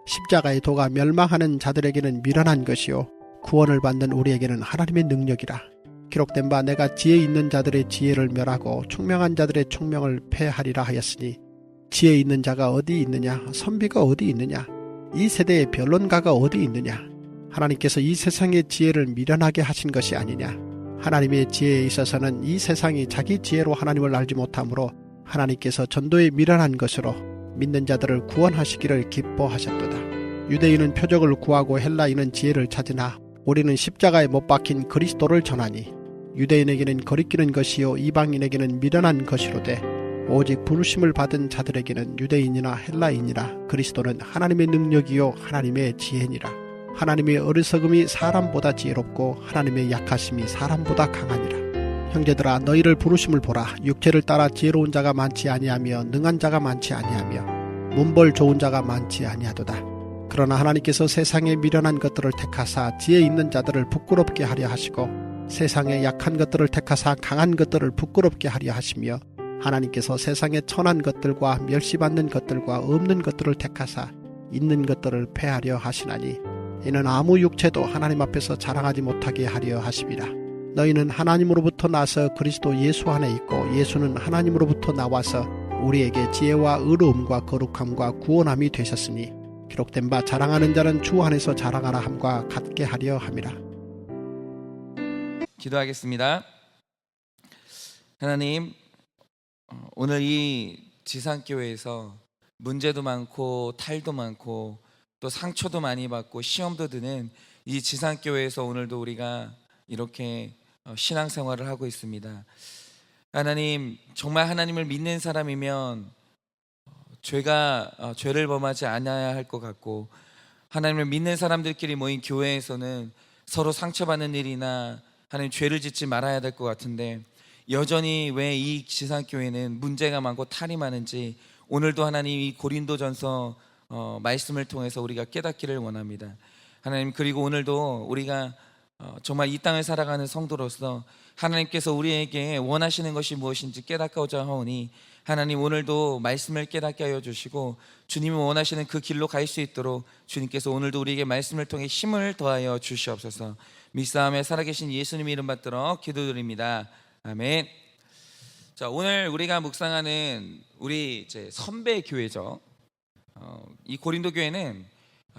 십자가의 도가 멸망하는 자들에게는 미련한 것이요 구원을 받는 우리에게는 하나님의 능력이라. 기록된 바 내가 지혜 있는 자들의 지혜를 멸하고 총명한 자들의 총명을 패하리라 하였으니 지혜 있는 자가 어디 있느냐? 선비가 어디 있느냐? 이 세대의 변론가가 어디 있느냐? 하나님께서 이 세상의 지혜를 미련하게 하신 것이 아니냐? 하나님의 지혜에 있어서는 이 세상이 자기 지혜로 하나님을 알지 못하므로 하나님께서 전도에 미련한 것으로 믿는 자들을 구원하시기를 기뻐하셨도다. 유대인은 표적을 구하고 헬라인은 지혜를 찾으나 우리는 십자가에 못 박힌 그리스도를 전하니 유대인에게는 거리끼는 것이요 이방인에게는 미련한 것이로되 오직 부르심을 받은 자들에게는 유대인이나 헬라인이나 그리스도는 하나님의 능력이요 하나님의 지혜니라. 하나님의 어리석음이 사람보다 지혜롭고 하나님의 약하심이 사람보다 강하니라. 형제들아 너희를 부르심을 보라. 육체를 따라 지혜로운 자가 많지 아니하며 능한 자가 많지 아니하며 문벌 좋은 자가 많지 아니하도다. 그러나 하나님께서 세상에 미련한 것들을 택하사 지혜 있는 자들을 부끄럽게 하려 하시고 세상에 약한 것들을 택하사 강한 것들을 부끄럽게 하려 하시며 하나님께서 세상에 천한 것들과 멸시받는 것들과 없는 것들을 택하사 있는 것들을 패하려 하시나니 이는 아무 육체도 하나님 앞에서 자랑하지 못하게 하려 하심이라. 너희는 하나님으로부터 나서 그리스도 예수 안에 있고 예수는 하나님으로부터 나와서 우리에게 지혜와 의로움과 거룩함과 구원함이 되셨으니 기록된 바 자랑하는 자는 주 안에서 자랑하라 함과 같게 하려 함이라. 기도하겠습니다. 하나님, 오늘 이 지상교회에서 문제도 많고 탈도 많고 또 상처도 많이 받고 시험도 드는 이 지상교회에서 오늘도 우리가 이렇게 신앙생활을 하고 있습니다. 하나님, 정말 하나님을 믿는 사람이면 죄를 범하지 않아야 할 것 같고 하나님을 믿는 사람들끼리 모인 교회에서는 서로 상처받는 일이나 하나님 죄를 짓지 말아야 될 것 같은데 여전히 왜 이 지상교회는 문제가 많고 탈이 많은지 오늘도 하나님 이 고린도전서 말씀을 통해서 우리가 깨닫기를 원합니다. 하나님, 그리고 오늘도 우리가 정말 이 땅을 살아가는 성도로서 하나님께서 우리에게 원하시는 것이 무엇인지 깨닫고자 하오니 하나님 오늘도 말씀을 깨닫게 하여 주시고 주님이 원하시는 그 길로 갈 수 있도록 주님께서 오늘도 우리에게 말씀을 통해 힘을 더하여 주시옵소서. 믿사오며 살아계신 예수님 이름 받들어 기도드립니다. 아멘. 자, 오늘 우리가 묵상하는 우리 이제 선배 교회죠. 이 고린도 교회는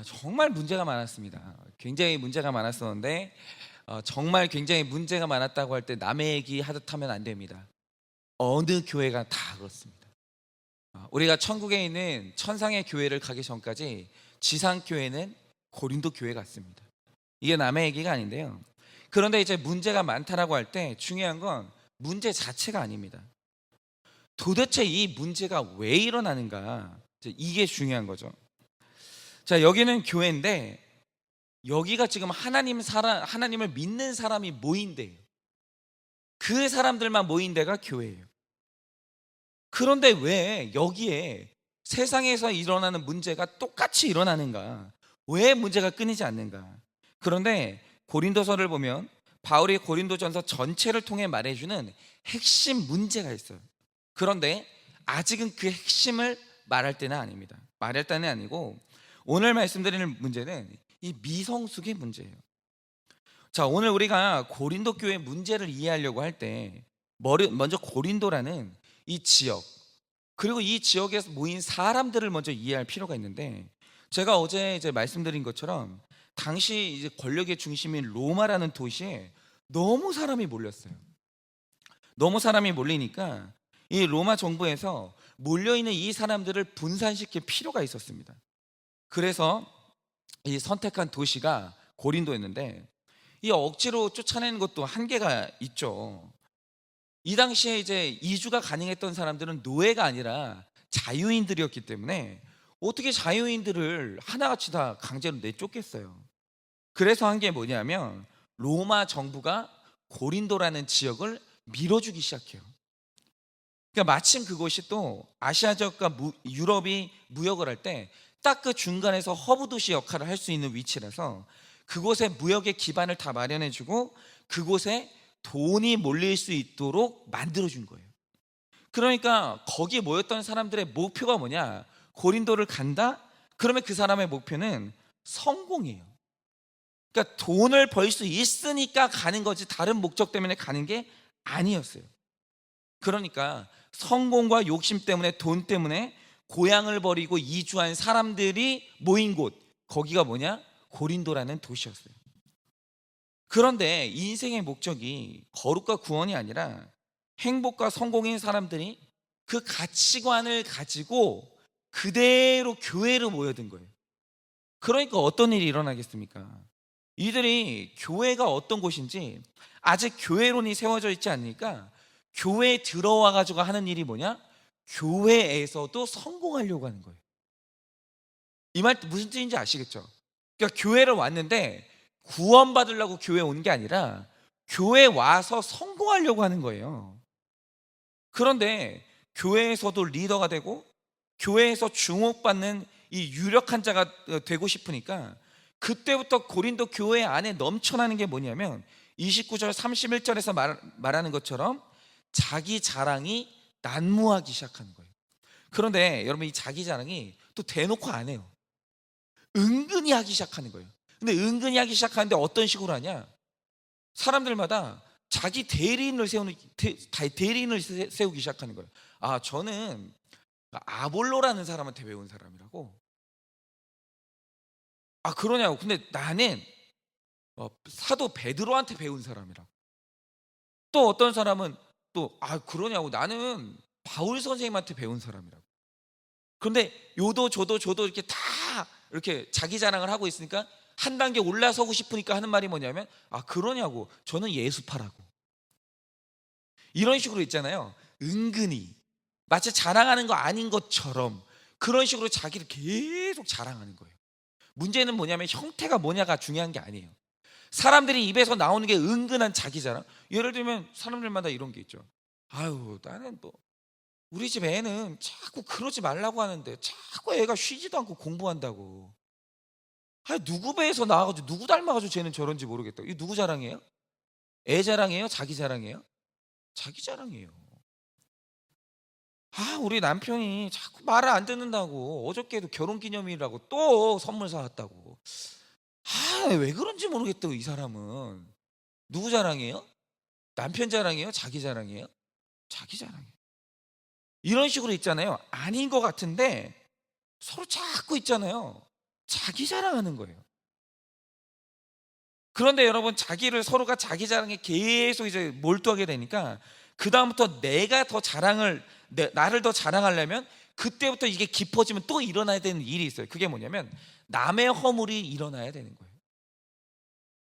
정말 문제가 많았습니다. 굉장히 문제가 많았었는데 정말 굉장히 문제가 많았다고 할 때 남의 얘기 하듯 하면 안 됩니다. 어느 교회가 다 그렇습니다. 우리가 천국에 있는 천상의 교회를 가기 전까지 지상교회는 고린도 교회 같습니다. 이게 남의 얘기가 아닌데요. 그런데 이제 문제가 많다라고 할 때 중요한 건 문제 자체가 아닙니다. 도대체 이 문제가 왜 일어나는가, 이게 중요한 거죠. 자, 여기는 교회인데 여기가 지금 하나님을 믿는 사람이 모인 데예요. 그 사람들만 모인 데가 교회예요. 그런데 왜 여기에 세상에서 일어나는 문제가 똑같이 일어나는가? 왜 문제가 끊이지 않는가? 그런데 고린도서를 보면 바울이 고린도전서 전체를 통해 말해주는 핵심 문제가 있어요. 그런데 아직은 그 핵심을 말할 때는 아닙니다. 말할 때는 아니고 오늘 말씀드리는 문제는 이 미성숙의 문제예요. 자, 오늘 우리가 고린도 교회 문제를 이해하려고 할 때 먼저 고린도라는 이 지역, 그리고 이 지역에서 모인 사람들을 먼저 이해할 필요가 있는데 제가 어제 이제 말씀드린 것처럼 당시 이제 권력의 중심인 로마라는 도시에 너무 사람이 몰렸어요. 너무 사람이 몰리니까 이 로마 정부에서 몰려있는 이 사람들을 분산시킬 필요가 있었습니다. 그래서 이 선택한 도시가 고린도였는데 이 억지로 쫓아내는 것도 한계가 있죠. 이 당시에 이제 이주가 가능했던 사람들은 노예가 아니라 자유인들이었기 때문에 어떻게 자유인들을 하나같이 다 강제로 내쫓겠어요. 그래서 한 게 뭐냐면 로마 정부가 고린도라는 지역을 밀어주기 시작해요. 그러니까 마침 그곳이 또 아시아 지역과 유럽이 무역을 할 때 딱 그 중간에서 허브 도시 역할을 할 수 있는 위치라서 그곳에 무역의 기반을 다 마련해주고 그곳에 돈이 몰릴 수 있도록 만들어준 거예요. 그러니까 거기에 모였던 사람들의 목표가 뭐냐? 고린도를 간다? 그러면 그 사람의 목표는 성공이에요. 그러니까 돈을 벌 수 있으니까 가는 거지 다른 목적 때문에 가는 게 아니었어요. 그러니까 성공과 욕심 때문에, 돈 때문에 고향을 버리고 이주한 사람들이 모인 곳, 거기가 뭐냐? 고린도라는 도시였어요. 그런데 인생의 목적이 거룩과 구원이 아니라 행복과 성공인 사람들이 그 가치관을 가지고 그대로 교회로 모여든 거예요. 그러니까 어떤 일이 일어나겠습니까? 이들이 교회가 어떤 곳인지 아직 교회론이 세워져 있지 않으니까 교회에 들어와 가지고 하는 일이 뭐냐? 교회에서도 성공하려고 하는 거예요. 이 말 무슨 뜻인지 아시겠죠? 그러니까 교회를 왔는데 구원받으려고 교회에 온 게 아니라 교회에 와서 성공하려고 하는 거예요. 그런데 교회에서도 리더가 되고 교회에서 주목받는 이 유력한 자가 되고 싶으니까 그때부터 고린도 교회 안에 넘쳐나는 게 뭐냐면 29절 31절에서 말하는 것처럼 자기 자랑이 난무하기 시작하는 거예요. 그런데 여러분, 이 자기 자랑이 또 대놓고 안 해요. 은근히 하기 시작하는 거예요. 근데 은근히 하기 시작하는데 어떤 식으로 하냐? 사람들마다 자기 대리인을 세우기 시작하는 거예요. 아, 저는 아볼로라는 사람한테 배운 사람이라고. 아, 그러냐고. 근데 나는 사도 베드로한테 배운 사람이라고. 또 어떤 사람은 또 그러냐고. 나는 바울 선생님한테 배운 사람이라고. 그런데 요도 저도 이렇게 다 이렇게 자기 자랑을 하고 있으니까 한 단계 올라서고 싶으니까 하는 말이 뭐냐면 그러냐고. 저는 예수파라고. 이런 식으로 있잖아요. 은근히 마치 자랑하는 거 아닌 것처럼 그런 식으로 자기를 계속 자랑하는 거예요. 문제는 뭐냐면 형태가 뭐냐가 중요한 게 아니에요. 사람들이 입에서 나오는 게 은근한 자기 자랑. 예를 들면 사람들마다 이런 게 있죠. 아유, 나는 우리 집 애는 자꾸 그러지 말라고 하는데 자꾸 애가 쉬지도 않고 공부한다고. 누구 배에서 나와가지고 누구 닮아가지고 쟤는 저런지 모르겠다. 이거 누구 자랑이에요? 애 자랑이에요? 자기 자랑이에요? 자기 자랑이에요. 우리 남편이 자꾸 말을 안 듣는다고. 어저께도 결혼기념일이라고 또 선물 사왔다고. 왜 그런지 모르겠다고. 이 사람은 누구 자랑이에요? 남편 자랑이에요? 자기 자랑이에요? 자기 자랑이에요. 이런 식으로 있잖아요. 아닌 것 같은데 서로 자꾸 있잖아요. 자기 자랑하는 거예요. 그런데 여러분, 서로가 자기 자랑에 계속 이제 몰두하게 되니까 그 다음부터 나를 더 자랑하려면 그때부터 이게 깊어지면 또 일어나야 되는 일이 있어요. 그게 뭐냐면 남의 허물이 일어나야 되는 거예요.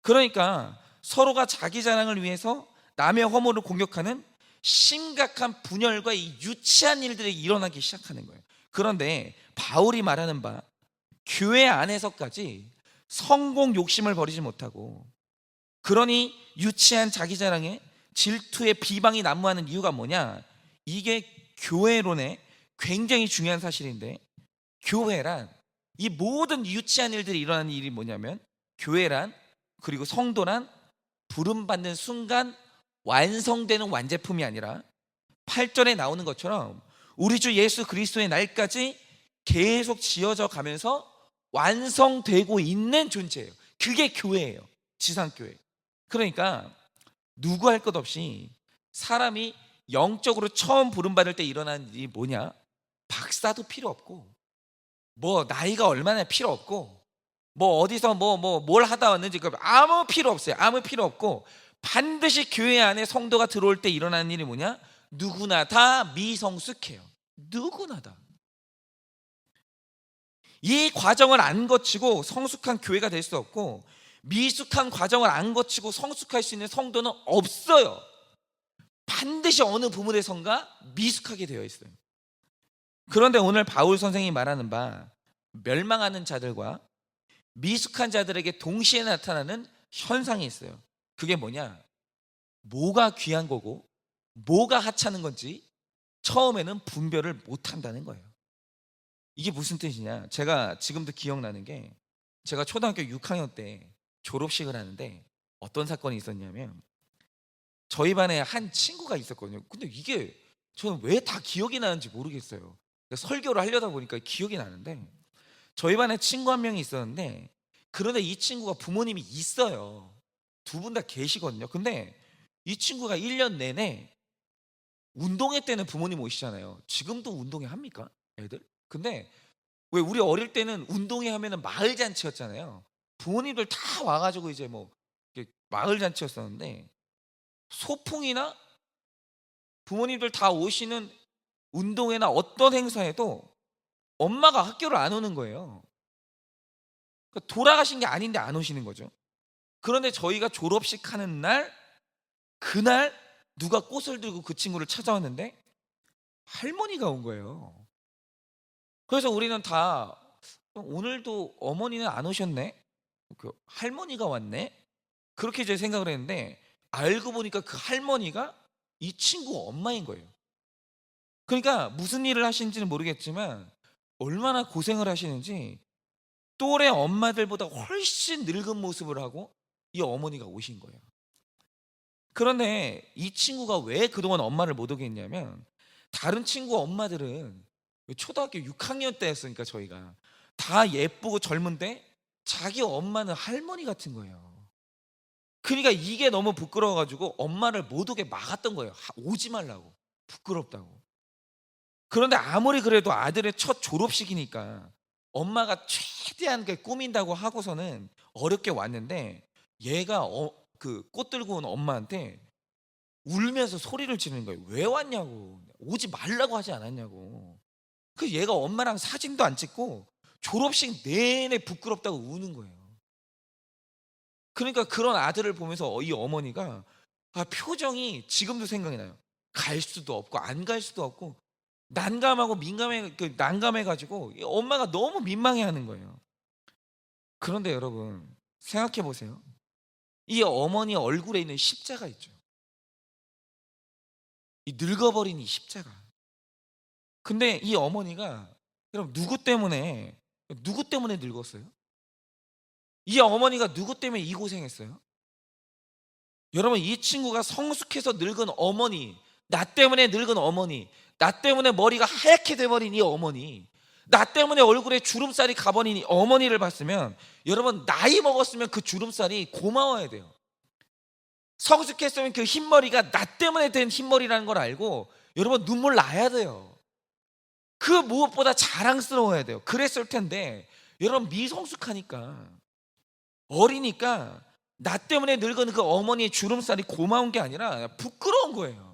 그러니까 서로가 자기 자랑을 위해서 남의 허물을 공격하는 심각한 분열과 이 유치한 일들이 일어나기 시작하는 거예요. 그런데 바울이 말하는 바 교회 안에서까지 성공 욕심을 버리지 못하고, 그러니 유치한 자기 자랑에 질투의 비방이 난무하는 이유가 뭐냐? 이게 교회론의 굉장히 중요한 사실인데, 교회란, 이 모든 유치한 일들이 일어나는 일이 뭐냐면 교회란, 그리고 성도란 부름받는 순간 완성되는 완제품이 아니라 8절에 나오는 것처럼 우리 주 예수 그리스도의 날까지 계속 지어져 가면서 완성되고 있는 존재예요. 그게 교회예요. 지상교회. 그러니까 누구 할 것 없이 사람이 영적으로 처음 부름받을 때 일어나는 일이 뭐냐? 박사도 필요 없고, 나이가 얼마나 필요 없고, 어디서 뭘 하다 왔는지 아무 필요 없어요. 아무 필요 없고, 반드시 교회 안에 성도가 들어올 때 일어나는 일이 뭐냐? 누구나 다 미성숙해요. 누구나 다. 이 과정을 안 거치고 성숙한 교회가 될 수 없고, 미숙한 과정을 안 거치고 성숙할 수 있는 성도는 없어요. 반드시 어느 부분에선가 미숙하게 되어 있어요. 그런데 오늘 바울 선생이 말하는 바 멸망하는 자들과 미숙한 자들에게 동시에 나타나는 현상이 있어요. 그게 뭐냐? 뭐가 귀한 거고 뭐가 하찮은 건지 처음에는 분별을 못한다는 거예요. 이게 무슨 뜻이냐? 제가 지금도 기억나는 게, 제가 초등학교 6학년 때 졸업식을 하는데 어떤 사건이 있었냐면, 저희 반에 한 친구가 있었거든요. 근데 이게 저는 왜 다 기억이 나는지 모르겠어요. 설교를 하려다 보니까 기억이 나는데, 저희 반에 친구 한 명이 있었는데, 그런데 이 친구가 부모님이 있어요. 두 분 다 계시거든요. 근데 이 친구가 1년 내내 운동회 때는 부모님 오시잖아요. 지금도 운동회 합니까? 애들? 근데 왜 우리 어릴 때는 운동회 하면은 마을 잔치였잖아요. 부모님들 다 와가지고 이제 뭐 이렇게 마을 잔치였었는데, 소풍이나 부모님들 다 오시는 운동회나 어떤 행사에도 엄마가 학교를 안 오는 거예요. 그러니까 돌아가신 게 아닌데 안 오시는 거죠. 그런데 저희가 졸업식 하는 날, 그날 누가 꽃을 들고 그 친구를 찾아왔는데 할머니가 온 거예요. 그래서 우리는 다 오늘도 어머니는 안 오셨네? 그 할머니가 왔네? 그렇게 이제 생각을 했는데, 알고 보니까 그 할머니가 이 친구 엄마인 거예요. 그러니까 무슨 일을 하시는지는 모르겠지만 얼마나 고생을 하시는지 또래 엄마들보다 훨씬 늙은 모습을 하고 이 어머니가 오신 거예요. 그런데 이 친구가 왜 그동안 엄마를 못 오게 했냐면, 다른 친구 엄마들은 초등학교 6학년 때였으니까 저희가 다 예쁘고 젊은데 자기 엄마는 할머니 같은 거예요. 그러니까 이게 너무 부끄러워가지고 엄마를 못 오게 막았던 거예요. 오지 말라고, 부끄럽다고. 그런데 아무리 그래도 아들의 첫 졸업식이니까 엄마가 최대한 꾸민다고 하고서는 어렵게 왔는데, 얘가 그 꽃 들고 온 엄마한테 울면서 소리를 지르는 거예요. 왜 왔냐고, 오지 말라고 하지 않았냐고. 그 얘가 엄마랑 사진도 안 찍고 졸업식 내내 부끄럽다고 우는 거예요. 그러니까 그런 아들을 보면서 이 어머니가 표정이 지금도 생각이 나요. 갈 수도 없고 안 갈 수도 없고 난감하고 난감해가지고 엄마가 너무 민망해하는 거예요. 그런데 여러분 생각해 보세요. 이 어머니 얼굴에 있는 십자가 있죠. 이 늙어버린 이 십자가. 근데 이 어머니가, 여러분 누구 때문에 늙었어요? 이 어머니가 누구 때문에 이 고생했어요? 여러분, 이 친구가 성숙해서 늙은 어머니, 나 때문에 늙은 어머니, 나 때문에 머리가 하얗게 돼버린 이 어머니, 나 때문에 얼굴에 주름살이 가버린 이 어머니를 봤으면, 여러분 나이 먹었으면 그 주름살이 고마워야 돼요. 성숙했으면 그 흰머리가 나 때문에 된 흰머리라는 걸 알고 여러분 눈물 나야 돼요. 그 무엇보다 자랑스러워야 돼요. 그랬을 텐데 여러분 미성숙하니까, 어리니까 나 때문에 늙은 그 어머니의 주름살이 고마운 게 아니라 부끄러운 거예요.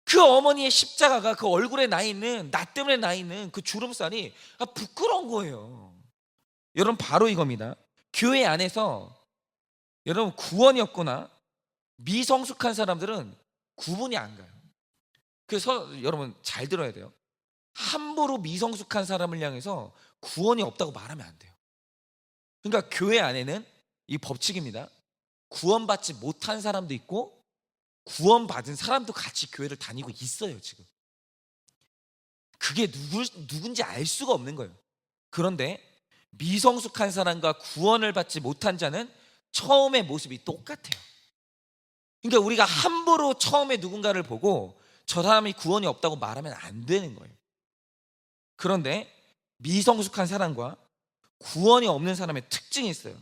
그 어머니의 십자가가 그 얼굴에 나 있는, 나 때문에 나 있는 그 주름살이 부끄러운 거예요. 여러분 바로 이겁니다. 교회 안에서 여러분 구원이 없거나 미성숙한 사람들은 구분이 안 가요. 그래서 여러분 잘 들어야 돼요. 함부로 미성숙한 사람을 향해서 구원이 없다고 말하면 안 돼요. 그러니까 교회 안에는 이 법칙입니다. 구원받지 못한 사람도 있고 구원받은 사람도 같이 교회를 다니고 있어요. 지금 그게 누군지 알 수가 없는 거예요. 그런데 미성숙한 사람과 구원을 받지 못한 자는 처음의 모습이 똑같아요. 그러니까 우리가 함부로 처음에 누군가를 보고 저 사람이 구원이 없다고 말하면 안 되는 거예요. 그런데 미성숙한 사람과 구원이 없는 사람의 특징이 있어요.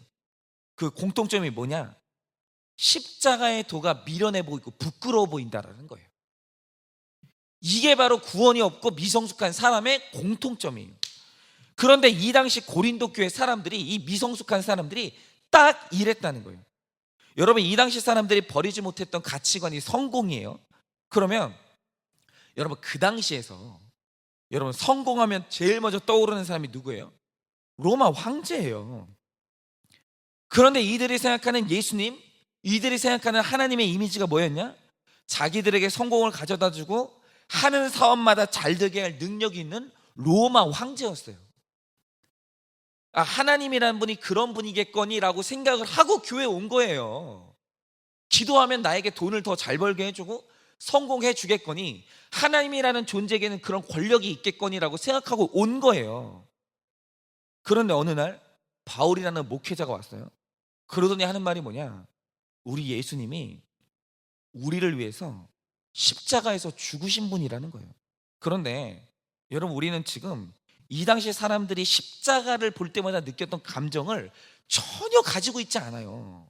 그 공통점이 뭐냐? 십자가의 도가 미련해 보이고 부끄러워 보인다라는 거예요. 이게 바로 구원이 없고 미성숙한 사람의 공통점이에요. 그런데 이 당시 고린도 교회 사람들이, 이 미성숙한 사람들이 딱 이랬다는 거예요. 여러분 이 당시 사람들이 버리지 못했던 가치관이 성공이에요. 그러면 여러분 그 당시에서 여러분 성공하면 제일 먼저 떠오르는 사람이 누구예요? 로마 황제예요. 그런데 이들이 생각하는 예수님, 이들이 생각하는 하나님의 이미지가 뭐였냐? 자기들에게 성공을 가져다 주고 하는 사업마다 잘 되게 할 능력이 있는 로마 황제였어요. 하나님이라는 분이 그런 분이겠거니라고 생각을 하고 교회에 온 거예요. 기도하면 나에게 돈을 더 잘 벌게 해주고 성공해 주겠거니, 하나님이라는 존재에게는 그런 권력이 있겠거니라고 생각하고 온 거예요. 그런데 어느 날 바울이라는 목회자가 왔어요. 그러더니 하는 말이 뭐냐? 우리 예수님이 우리를 위해서 십자가에서 죽으신 분이라는 거예요. 그런데 여러분 우리는 지금 이 당시 사람들이 십자가를 볼 때마다 느꼈던 감정을 전혀 가지고 있지 않아요.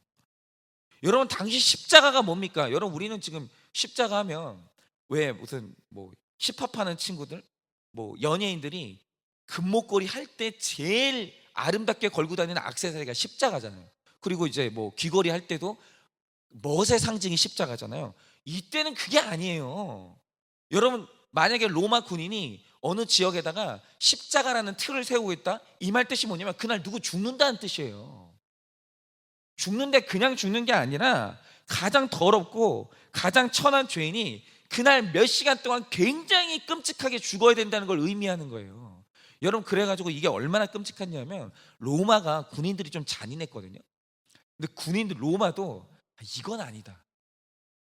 여러분, 당시 십자가가 뭡니까? 여러분, 우리는 지금 십자가 하면 왜 무슨 뭐 힙합하는 친구들, 뭐 연예인들이 금목걸이 할 때 제일 아름답게 걸고 다니는 액세서리가 십자가잖아요. 그리고 이제 뭐 귀걸이 할 때도 멋의 상징이 십자가잖아요. 이때는 그게 아니에요. 여러분, 만약에 로마 군인이 어느 지역에다가 십자가라는 틀을 세우고 있다, 이 말 뜻이 뭐냐면 그날 누구 죽는다는 뜻이에요. 죽는데 그냥 죽는 게 아니라 가장 더럽고 가장 천한 죄인이 그날 몇 시간 동안 굉장히 끔찍하게 죽어야 된다는 걸 의미하는 거예요. 여러분, 그래가지고 이게 얼마나 끔찍했냐면 로마가 군인들이 좀 잔인했거든요. 근데 군인들 로마도 이건 아니다,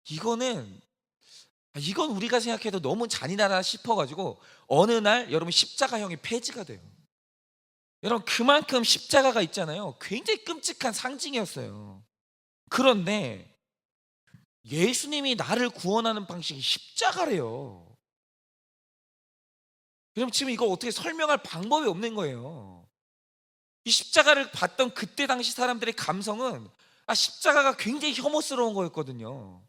이건 우리가 생각해도 너무 잔인하다 싶어가지고 어느 날 여러분 십자가형이 폐지가 돼요. 여러분, 그만큼 십자가가 있잖아요, 굉장히 끔찍한 상징이었어요. 그런데 예수님이 나를 구원하는 방식이 십자가래요. 그럼 지금 이거 어떻게 설명할 방법이 없는 거예요. 이 십자가를 봤던 그때 당시 사람들의 감성은 십자가가 굉장히 혐오스러운 거였거든요.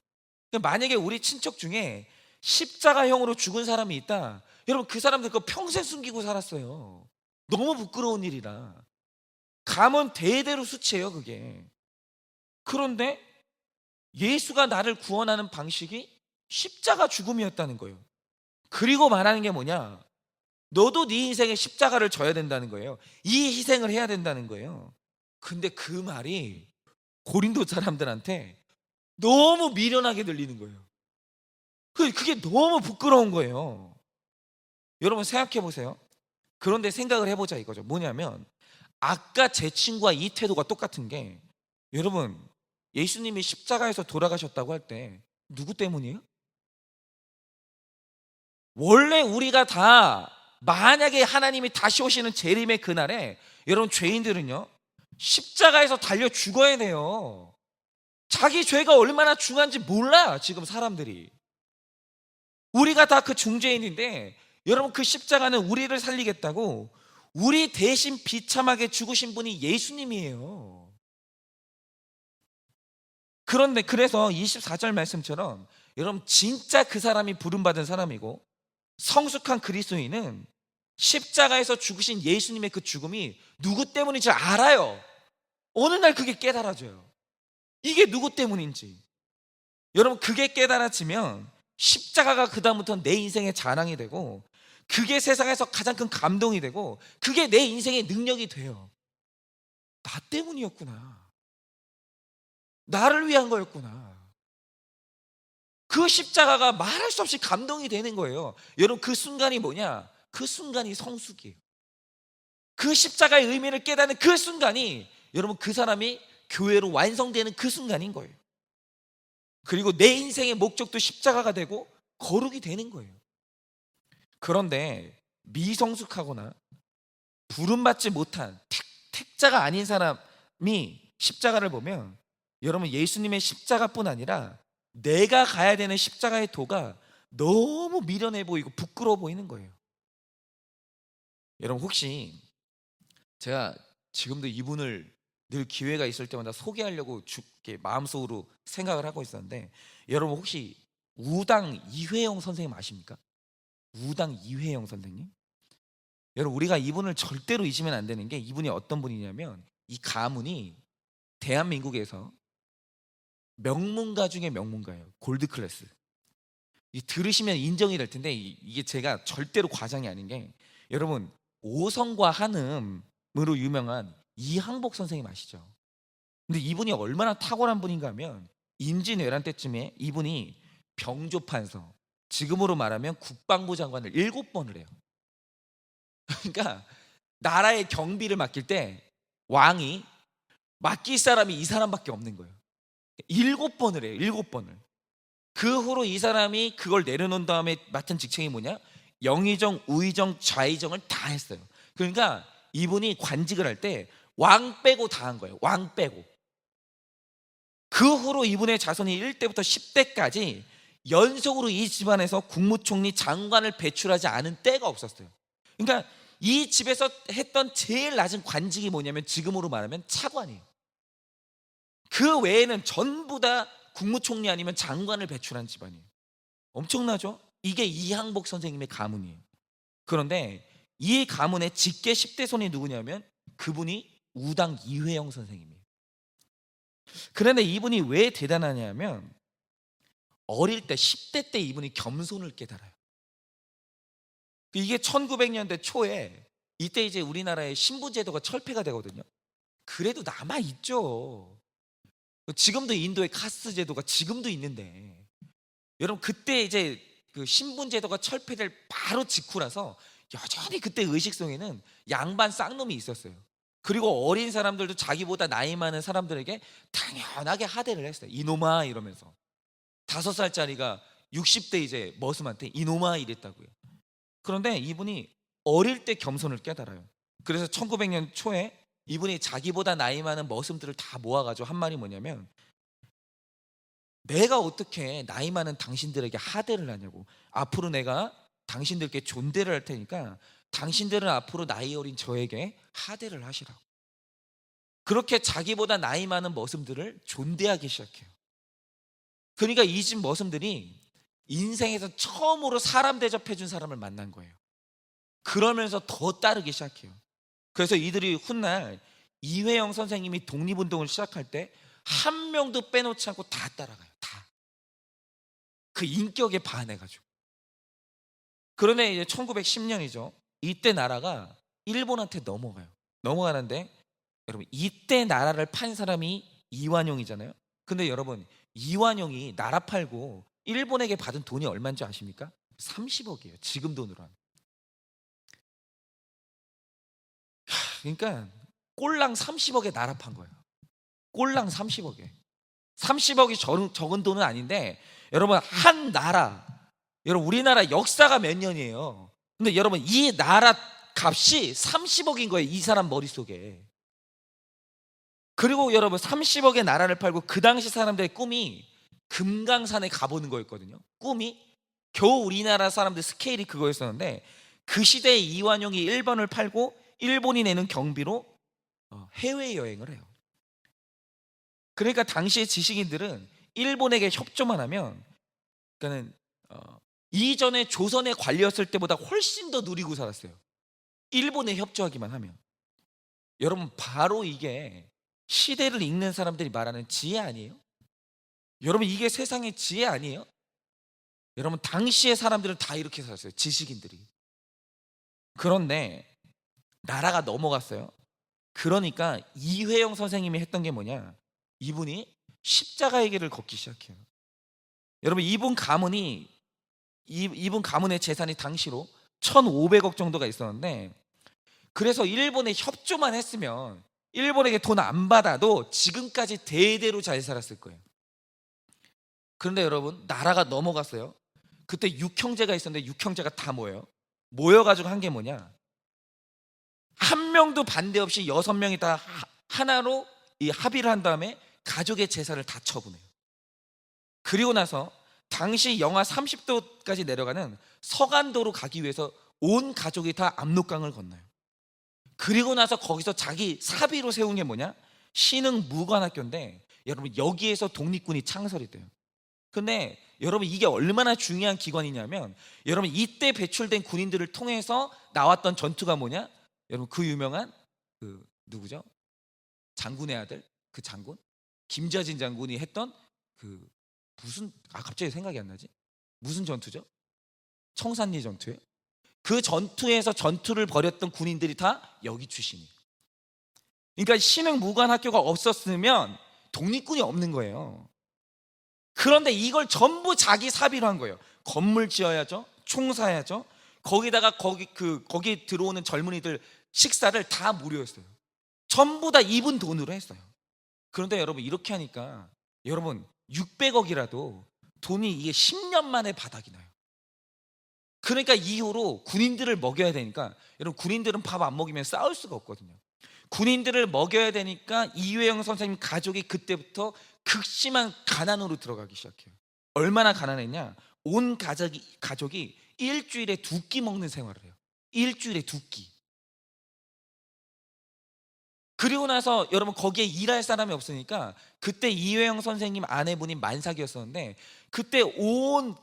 만약에 우리 친척 중에 십자가형으로 죽은 사람이 있다, 여러분 그 사람들 그거 평생 숨기고 살았어요. 너무 부끄러운 일이라. 가문 대대로 수치예요 그게. 그런데 예수가 나를 구원하는 방식이 십자가 죽음이었다는 거예요. 그리고 말하는 게 뭐냐, 너도 네 인생에 십자가를 져야 된다는 거예요. 이 희생을 해야 된다는 거예요. 근데 그 말이 고린도 사람들한테 너무 미련하게 들리는 거예요. 그게 너무 부끄러운 거예요. 여러분 생각해 보세요. 그런데 생각을 해보자 이거죠. 뭐냐면 아까 제 친구와 이 태도가 똑같은 게, 여러분 예수님이 십자가에서 돌아가셨다고 할 때 누구 때문이에요? 원래 우리가 다, 만약에 하나님이 다시 오시는 재림의 그날에 여러분 죄인들은요 십자가에서 달려 죽어야 돼요. 자기 죄가 얼마나 중요한지 몰라 지금 사람들이. 우리가 다 그 중죄인인데 여러분, 그 십자가는 우리를 살리겠다고 우리 대신 비참하게 죽으신 분이 예수님이에요. 그런데 그래서 24절 말씀처럼 여러분 진짜 그 사람이 부름받은 사람이고 성숙한 그리스도인은 십자가에서 죽으신 예수님의 그 죽음이 누구 때문인지 알아요. 어느 날 그게 깨달아져요. 이게 누구 때문인지. 여러분, 그게 깨달아지면 십자가가 그다음부터 내 인생의 자랑이 되고, 그게 세상에서 가장 큰 감동이 되고, 그게 내 인생의 능력이 돼요. 나 때문이었구나, 나를 위한 거였구나. 그 십자가가 말할 수 없이 감동이 되는 거예요. 여러분, 그 순간이 뭐냐? 그 순간이 성숙이에요. 그 십자가의 의미를 깨닫는 그 순간이 여러분 그 사람이 교회로 완성되는 그 순간인 거예요. 그리고 내 인생의 목적도 십자가가 되고 거룩이 되는 거예요. 그런데 미성숙하거나 부름받지 못한 택자가 아닌 사람이 십자가를 보면 여러분 예수님의 십자가뿐 아니라 내가 가야 되는 십자가의 도가 너무 미련해 보이고 부끄러워 보이는 거예요. 여러분, 혹시 제가 지금도 이분을 늘 기회가 있을 때마다 소개하려고 마음속으로 생각을 하고 있었는데, 여러분 혹시 우당 이회영 선생님 아십니까? 우당 이회영 선생님? 여러분, 우리가 이분을 절대로 잊으면 안 되는 게, 이분이 어떤 분이냐면 이 가문이 대한민국에서 명문가 중에 명문가예요. 골드 클래스. 들으시면 인정이 될 텐데 이게 제가 절대로 과장이 아닌 게, 여러분 오성과 한음으로 유명한 이항복 선생님 아시죠? 근데 이분이 얼마나 탁월한 분인가 하면 임진왜란 때쯤에 이분이 병조판서, 지금으로 말하면 국방부 장관을 7번을 해요. 그러니까 나라의 경비를 맡길 때 왕이 맡길 사람이 이 사람밖에 없는 거예요. 7번을 해요. 7번을. 그 후로 이 사람이 그걸 내려놓은 다음에 맡은 직책이 뭐냐? 영의정, 우의정, 좌의정을 다 했어요. 그러니까 이분이 관직을 할 때 왕 빼고 다 한 거예요. 왕 빼고. 그 후로 이분의 자손이 1대부터 10대까지 연속으로 이 집안에서 국무총리, 장관을 배출하지 않은 때가 없었어요. 그러니까 이 집에서 했던 제일 낮은 관직이 뭐냐면 지금으로 말하면 차관이에요. 그 외에는 전부 다 국무총리 아니면 장관을 배출한 집안이에요. 엄청나죠? 이게 이항복 선생님의 가문이에요. 그런데 이 가문의 직계 10대 손이 누구냐면 그분이 우당 이회영 선생님이에요. 그런데 이분이 왜 대단하냐면 어릴 때 10대 때 이분이 겸손을 깨달아요. 이게 1900년대 초에 이때 이제 우리나라의 신부제도가 철폐가 되거든요. 그래도 남아있죠. 지금도 인도의 카스트 제도가 지금도 있는데, 여러분 그때 이제 그 신분제도가 철폐될 바로 직후라서 여전히 그때 의식 속에는 양반 쌍놈이 있었어요. 그리고 어린 사람들도 자기보다 나이 많은 사람들에게 당연하게 하대를 했어요. 이놈아 이러면서. 5살짜리가 60대 이제 머슴한테 이놈아 이랬다고요. 그런데 이분이 어릴 때 겸손을 깨달아요. 그래서 1900년 초에 이분이 자기보다 나이 많은 머슴들을 다 모아가지고 한 말이 뭐냐면, 내가 어떻게 나이 많은 당신들에게 하대를 하냐고. 앞으로 내가 당신들께 존대를 할 테니까 당신들은 앞으로 나이 어린 저에게 하대를 하시라고. 그렇게 자기보다 나이 많은 머슴들을 존대하기 시작해요. 그러니까 이 집 머슴들이 인생에서 처음으로 사람 대접해 준 사람을 만난 거예요. 그러면서 더 따르기 시작해요. 그래서 이들이 훗날 이회영 선생님이 독립운동을 시작할 때 한 명도 빼놓지 않고 다 따라가요. 다. 그 인격에 반해가지고. 그런데 이제 1910년이죠. 이때 나라가 일본한테 넘어가요. 넘어가는데 여러분 이때 나라를 판 사람이 이완용이잖아요. 근데 여러분 이완용이 나라 팔고 일본에게 받은 돈이 얼마인지 아십니까? 30억이에요. 지금 돈으로 하면. 그러니까 꼴랑 30억에 나라 판 거예요. 꼴랑 30억에. 30억이 적은 돈은 아닌데, 여러분 한 나라, 여러분 우리나라 역사가 몇 년이에요. 근데 여러분 이 나라 값이 30억인 거예요. 이 사람 머릿속에. 그리고 여러분 30억의 나라를 팔고 그 당시 사람들의 꿈이 금강산에 가보는 거였거든요. 꿈이 겨우 우리나라 사람들 스케일이 그거였었는데, 그 시대에 이완용이 일본을 팔고 일본이 내는 경비로 해외여행을 해요. 그러니까 당시의 지식인들은 일본에게 협조만 하면, 그러니까는 이전에 조선의 관리였을 때보다 훨씬 더 누리고 살았어요. 일본에 협조하기만 하면. 여러분 바로 이게 시대를 읽는 사람들이 말하는 지혜 아니에요? 여러분 이게 세상의 지혜 아니에요? 여러분 당시의 사람들은 다 이렇게 살았어요. 지식인들이. 그런데 나라가 넘어갔어요. 그러니까 이회영 선생님이 했던 게 뭐냐, 이분이 십자가의 길을 걷기 시작해요. 여러분 이분 가문의 재산이 당시로 1,500억 정도가 있었는데, 그래서 일본에 협조만 했으면 일본에게 돈 안 받아도 지금까지 대대로 잘 살았을 거예요. 그런데 여러분 나라가 넘어갔어요. 그때 6형제가 있었는데 6형제가 다 모여가지고 한 게 뭐냐, 한 명도 반대 없이 6명이 다 하나로 이 합의를 한 다음에 가족의 재산을 다 처분해요. 그리고 나서 당시 영하 30도까지 내려가는 서간도로 가기 위해서 온 가족이 다 압록강을 건너요. 그리고 나서 거기서 자기 사비로 세운 게 뭐냐, 신흥 무관학교인데, 여러분 여기에서 독립군이 창설이 돼요. 근데 여러분 이게 얼마나 중요한 기관이냐면, 여러분 이때 배출된 군인들을 통해서 나왔던 전투가 뭐냐, 여러분 그 유명한 그 누구죠? 장군의 아들, 그 장군 김자진 장군이 했던 그 무슨 갑자기 생각이 안 나지? 무슨 전투죠? 청산리 전투예요. 그 전투에서 전투를 벌였던 군인들이 다 여기 출신이에요. 그러니까 신흥 무관학교가 없었으면 독립군이 없는 거예요. 그런데 이걸 전부 자기 사비로 한 거예요. 건물 지어야죠, 총 사야죠. 거기다가 거기 들어오는 젊은이들 식사를 다 무료였어요. 전부 다 이분 돈으로 했어요. 그런데 여러분 이렇게 하니까 여러분 600억이라도 돈이 이게 10년 만에 바닥이 나요. 그러니까 이후로 군인들을 먹여야 되니까, 여러분 군인들은 밥 안 먹이면 싸울 수가 없거든요. 군인들을 먹여야 되니까 이회영 선생님 가족이 그때부터 극심한 가난으로 들어가기 시작해요. 얼마나 가난했냐, 온 가족이 일주일에 2끼 먹는 생활을 해요. 일주일에 2끼. 그리고 나서 여러분 거기에 일할 사람이 없으니까 그때 이회영 선생님 아내분이 만삭이었었는데 그때 온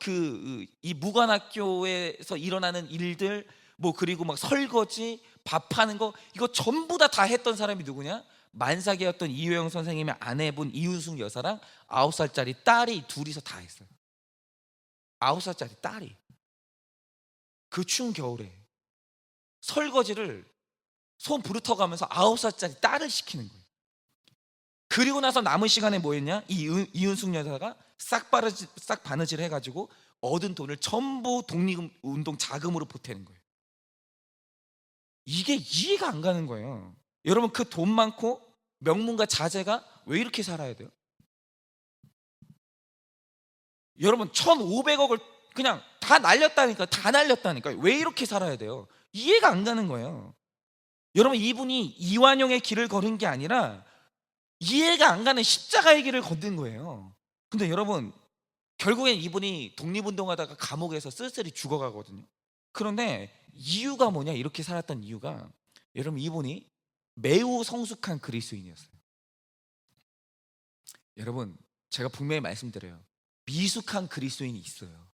이 무관학교에서 일어나는 일들 뭐 그리고 막 설거지 밥하는 거 이거 전부 다 했던 사람이 누구냐? 만삭이었던 이회영 선생님의 아내분 이윤숙 여사랑 9살짜리 딸이 둘이서 다 했어요. 9살짜리 딸이 그 추운 겨울에 설거지를 손 부르터가면서 9살짜리 딸을 시키는 거예요. 그리고 나서 남은 시간에 뭐 했냐? 이윤숙 여사가 싹 바느질 해가지고 얻은 돈을 전부 독립운동 자금으로 보태는 거예요. 이게 이해가 안 가는 거예요. 여러분 그 돈 많고 명문가 자제가 왜 이렇게 살아야 돼요? 여러분 1,500억을 그냥 다 날렸다니까요. 왜 이렇게 살아야 돼요? 이해가 안 가는 거예요. 여러분 이분이 이완용의 길을 걸은 게 아니라 이해가 안 가는 십자가의 길을 걷는 거예요. 근데 여러분 결국엔 이분이 독립운동하다가 감옥에서 쓸쓸히 죽어가거든요. 그런데 이유가 뭐냐? 이렇게 살았던 이유가 여러분 이분이 매우 성숙한 그리스도인이었어요. 여러분 제가 분명히 말씀드려요. 미숙한 그리스도인이 있어요.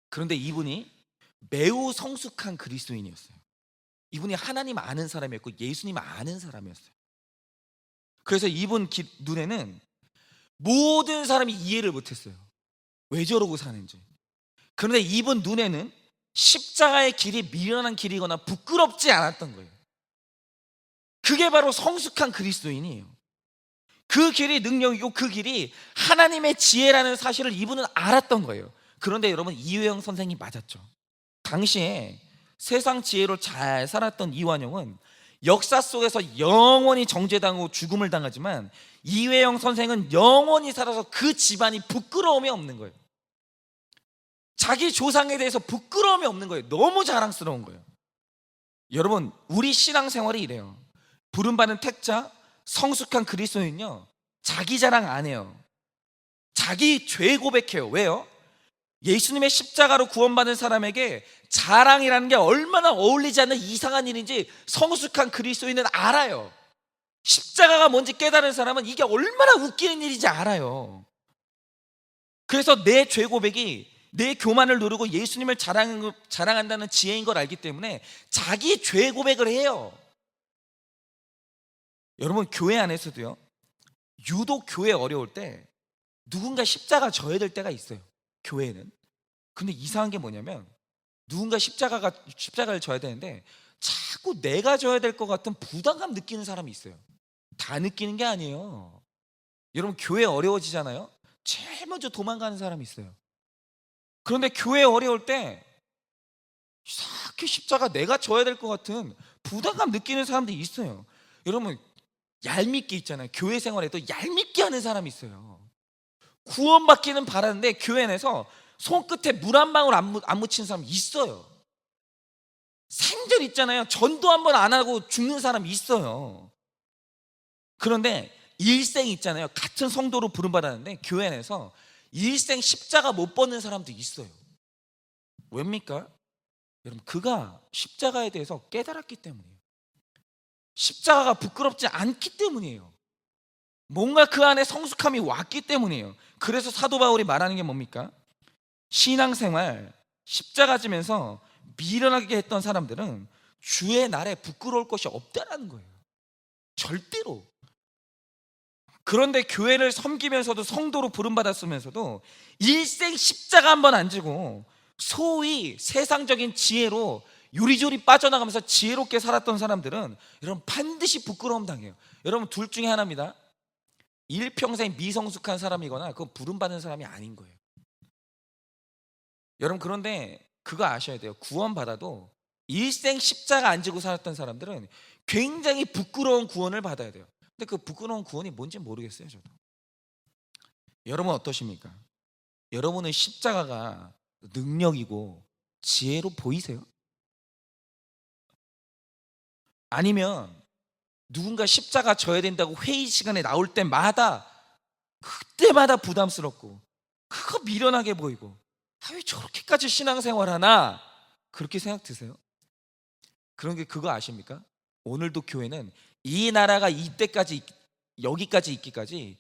그런데 이분이 매우 성숙한 그리스도인이었어요. 이분이 하나님 아는 사람이었고 예수님 아는 사람이었어요. 그래서 이분 눈에는 모든 사람이 이해를 못했어요. 왜 저러고 사는지. 그런데 이분 눈에는 십자가의 길이 미련한 길이거나 부끄럽지 않았던 거예요. 그게 바로 성숙한 그리스도인이에요. 그 길이 능력이고 그 길이 하나님의 지혜라는 사실을 이분은 알았던 거예요. 그런데 여러분 이회영 선생님 맞았죠. 당시에 세상 지혜로 잘 살았던 이완용은 역사 속에서 영원히 정죄당하고 죽음을 당하지만 이회영 선생은 영원히 살아서 그 집안이 부끄러움이 없는 거예요. 자기 조상에 대해서 부끄러움이 없는 거예요. 너무 자랑스러운 거예요. 여러분 우리 신앙생활이 이래요. 부름받은 택자 성숙한 그리스도인은요 자기 자랑 안 해요. 자기 죄 고백해요. 왜요? 예수님의 십자가로 구원받은 사람에게 자랑이라는 게 얼마나 어울리지 않는 이상한 일인지 성숙한 그리스도인은 알아요. 십자가가 뭔지 깨달은 사람은 이게 얼마나 웃기는 일인지 알아요. 그래서 내 죄 고백이 내 교만을 누르고 예수님을 자랑한다는 지혜인 걸 알기 때문에 자기 죄 고백을 해요. 여러분 교회 안에서도요 유독 교회 어려울 때 누군가 십자가 져야 될 때가 있어요. 교회는. 근데 이상한 게 뭐냐면 누군가 십자가를 져야 되는데 자꾸 내가 져야 될 것 같은 부담감 느끼는 사람이 있어요. 다 느끼는 게 아니에요. 여러분 교회 어려워지잖아요. 제일 먼저 도망가는 사람이 있어요. 그런데 교회 어려울 때 이상하게 십자가 내가 져야 될 것 같은 부담감 느끼는 사람들이 있어요. 여러분 얄밉게 있잖아요. 교회 생활에도 얄밉게 하는 사람이 있어요. 구원받기는 바라는데 교회 내에서 손끝에 물 한 방울 안 묻히는 사람이 있어요. 생전 있잖아요. 전도 한 번 안 하고 죽는 사람이 있어요. 그런데 일생 있잖아요. 같은 성도로 부름받았는데 교회 내에서 일생 십자가 못 벗는 사람도 있어요. 왜입니까? 여러분 그가 십자가에 대해서 깨달았기 때문이에요. 십자가가 부끄럽지 않기 때문이에요. 뭔가 그 안에 성숙함이 왔기 때문이에요. 그래서 사도 바울이 말하는 게 뭡니까? 신앙생활 십자가 지면서 미련하게 했던 사람들은 주의 날에 부끄러울 것이 없다라는 거예요. 절대로. 그런데 교회를 섬기면서도 성도로 부름받았으면서도 일생 십자가 한 번 안 지고 소위 세상적인 지혜로 요리조리 빠져나가면서 지혜롭게 살았던 사람들은 여러분 반드시 부끄러움 당해요. 여러분 둘 중에 하나입니다. 일평생 미성숙한 사람이거나 그건 부름받은 사람이 아닌 거예요. 여러분 그런데 그거 아셔야 돼요. 구원받아도 일생 십자가 안 지고 살았던 사람들은 굉장히 부끄러운 구원을 받아야 돼요. 근데 그 부끄러운 구원이 뭔지 모르겠어요. 저도. 여러분 어떠십니까? 여러분의 십자가가 능력이고 지혜로 보이세요? 아니면 누군가 십자가 져야 된다고 회의 시간에 나올 때마다 그때마다 부담스럽고 그거 미련하게 보이고 왜 저렇게까지 신앙생활 하나 그렇게 생각 드세요? 그런 게 그거 아십니까? 오늘도 교회는 이 나라가 이때까지 여기까지 있기까지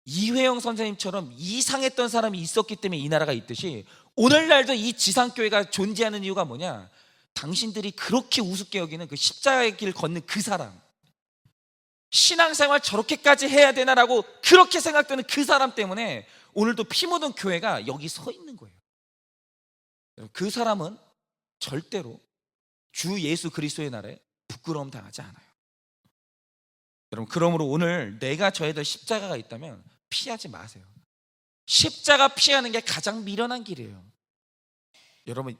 이회영 선생님처럼 이상했던 사람이 있었기 때문에 이 나라가 있듯이 오늘날도 이 지상교회가 존재하는 이유가 뭐냐? 당신들이 그렇게 우습게 여기는 그 십자가의 길 걷는 그 사람, 신앙생활 저렇게까지 해야 되나라고 그렇게 생각되는 그 사람 때문에 오늘도 피 묻은 교회가 여기 서 있는 거예요. 그 사람은 절대로 주 예수 그리스도의 나라에 부끄러움 당하지 않아요. 여러분, 그러므로 오늘 내가 져야 될 십자가가 있다면 피하지 마세요. 십자가 피하는 게 가장 미련한 길이에요. 여러분,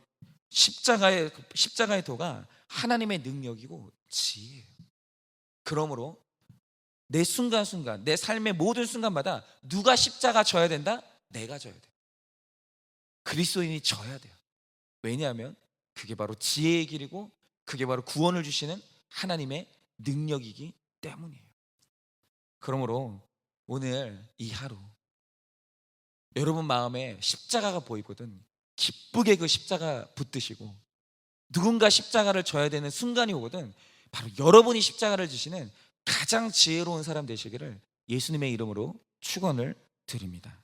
십자가의 도가 하나님의 능력이고 지혜예요. 그러므로 내 순간순간, 내 삶의 모든 순간마다 누가 십자가 져야 된다? 내가 져야 돼요. 그리스도인이 져야 돼요. 왜냐하면 그게 바로 지혜의 길이고 그게 바로 구원을 주시는 하나님의 능력이기 때문이에요. 그러므로 오늘 이 하루 여러분 마음에 십자가가 보이거든 기쁘게 그 십자가 붙드시고, 누군가 십자가를 져야 되는 순간이 오거든 바로 여러분이 십자가를 지시는 가장 지혜로운 사람 되시기를 예수님의 이름으로 축원을 드립니다.